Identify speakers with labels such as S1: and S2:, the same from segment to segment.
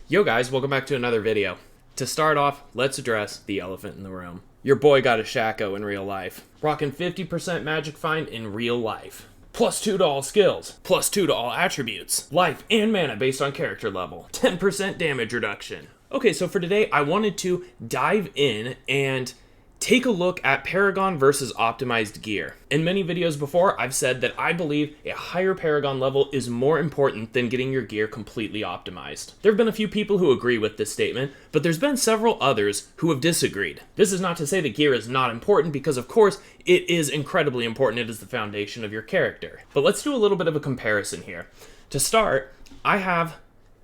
S1: Yo guys, welcome back to another video. To start off, let's address the elephant in the room. Your boy got a Shaco in real life, rocking 50% magic find in real life. +2 to all skills, +2 to all attributes, life and mana based on character level, 10% damage reduction. Okay, so for today, I wanted to dive in and take a look at Paragon versus optimized gear. In many videos before, I've said that I believe a higher Paragon level is more important than getting your gear completely optimized. There have been a few people who agree with this statement, but there's been several others who have disagreed. This is not to say that gear is not important, because of course, it is incredibly important. It is the foundation of your character. But let's do a little bit of a comparison here. To start, I have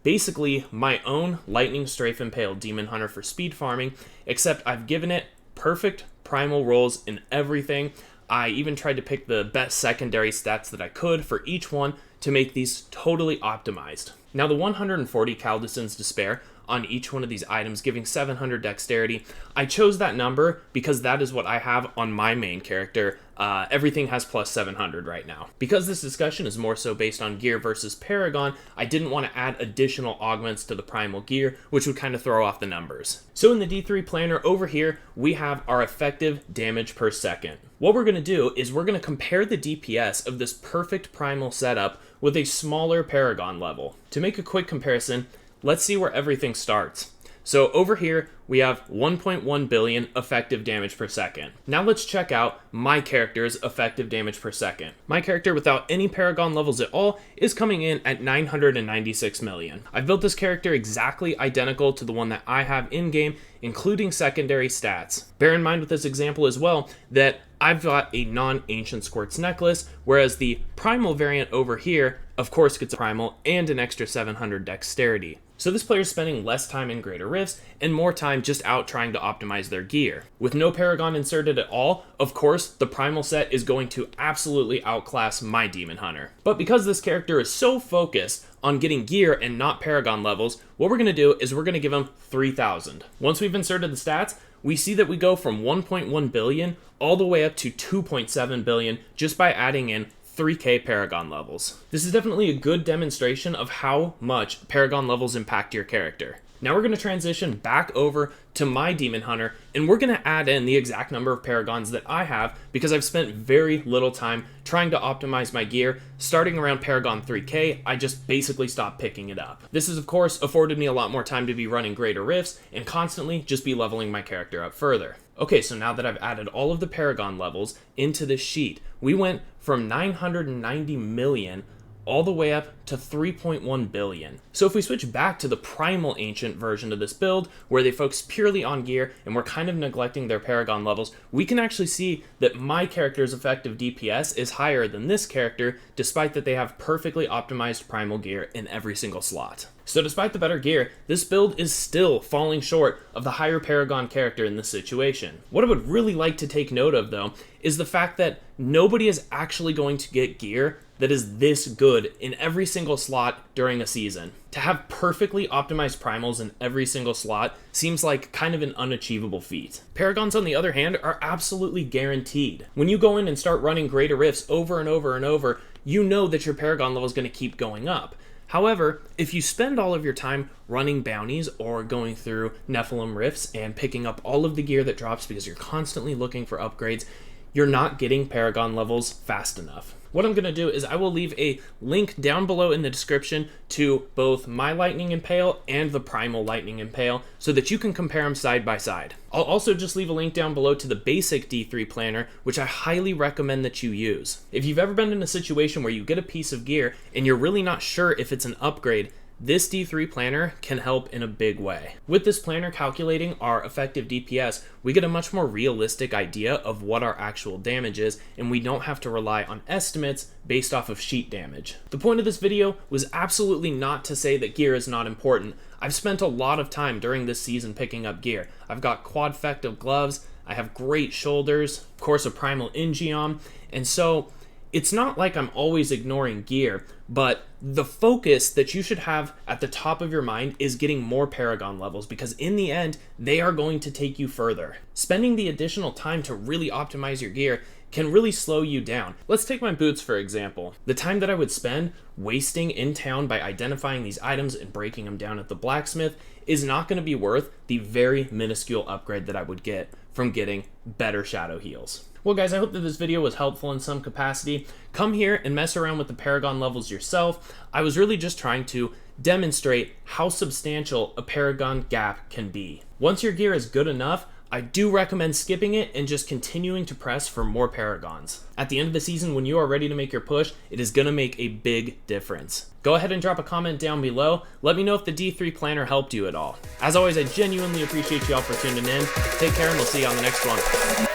S1: basically my own Lightning Strafe Impaled Demon Hunter for speed farming, except I've given it perfect primal rolls in everything. I even tried to pick the best secondary stats that I could for each one to make these totally optimized. Now the 140 Caldison's Despair on each one of these items, giving 700 dexterity. I chose that number because that is what I have on my main character. Everything has +700 right now. Because this discussion is more so based on gear versus Paragon, I didn't want to add additional augments to the primal gear, which would kind of throw off the numbers. So in the D3 planner over here, we have our effective damage per second. What we're going to do is we're going to compare the DPS of this perfect primal setup with a smaller Paragon level. To make a quick comparison, let's see where everything starts. So over here, we have 1.1 billion effective damage per second. Now let's check out my character's effective damage per second. My character, without any Paragon levels at all, is coming in at 996 million. I've built this character exactly identical to the one that I have in-game, including secondary stats. Bear in mind with this example as well that I've got a non-ancient Squirts necklace, whereas the primal variant over here, of course, gets a primal and an extra 700 dexterity. So this player is spending less time in Greater Rifts and more time just out trying to optimize their gear. With no Paragon inserted at all, of course, the primal set is going to absolutely outclass my Demon Hunter. But because this character is so focused on getting gear and not Paragon levels, what we're going to do is we're going to give him 3,000. Once we've inserted the stats, we see that we go from 1.1 billion all the way up to 2.7 billion just by adding in 3k Paragon levels. This is definitely a good demonstration of how much Paragon levels impact your character. Now we're going to transition back over to my Demon Hunter, and we're going to add in the exact number of Paragons that I have because I've spent very little time trying to optimize my gear. Starting around Paragon 3k, I just basically stopped picking it up. This has of course afforded me a lot more time to be running Greater Rifts and constantly just be leveling my character up further. Okay, so now that I've added all of the Paragon levels into this sheet, we went from 990 million all the way up to 3.1 billion. So if we switch back to the primal ancient version of this build, where they focus purely on gear and we're kind of neglecting their Paragon levels, we can actually see that my character's effective DPS is higher than this character, despite that they have perfectly optimized primal gear in every single slot. So despite the better gear, this build is still falling short of the higher Paragon character in this situation. What I would really like to take note of, though, is the fact that nobody is actually going to get gear that is this good in every single slot during a season. To have perfectly optimized primals in every single slot seems like kind of an unachievable feat. Paragons, on the other hand, are absolutely guaranteed. When you go in and start running Greater Rifts over and over and over, you know that your Paragon level is going to keep going up. However, if you spend all of your time running bounties or going through Nephilim Rifts and picking up all of the gear that drops because you're constantly looking for upgrades, you're not getting Paragon levels fast enough. What I'm going to do is I will leave a link down below in the description to both my Lightning Impale and the Primal Lightning Impale so that you can compare them side by side. I'll also just leave a link down below to the basic D3 planner, which I highly recommend that you use. If you've ever been in a situation where you get a piece of gear and you're really not sure if it's an upgrade, this D3 planner can help in a big way. With this planner calculating our effective DPS, we get a much more realistic idea of what our actual damage is, and we don't have to rely on estimates based off of sheet damage. The point of this video was absolutely not to say that gear is not important. I've spent a lot of time during this season picking up gear. I've got quadfective gloves, I have great shoulders, of course a primal Ingeom, and so it's not like I'm always ignoring gear, but the focus that you should have at the top of your mind is getting more Paragon levels, because in the end, they are going to take you further. Spending the additional time to really optimize your gear can really slow you down. Let's take my boots for example. The time that I would spend wasting in town by identifying these items and breaking them down at the blacksmith is not going to be worth the very minuscule upgrade that I would get from getting better shadow heals. Well guys, I hope that this video was helpful in some capacity. Come here and mess around with the Paragon levels yourself. I was really just trying to demonstrate how substantial a Paragon gap can be. Once your gear is good enough, I do recommend skipping it and just continuing to press for more Paragons. At the end of the season, when you are ready to make your push, it is going to make a big difference. Go ahead and drop a comment down below. Let me know if the D3 planner helped you at all. As always, I genuinely appreciate you all for tuning in. Take care and we'll see you on the next one.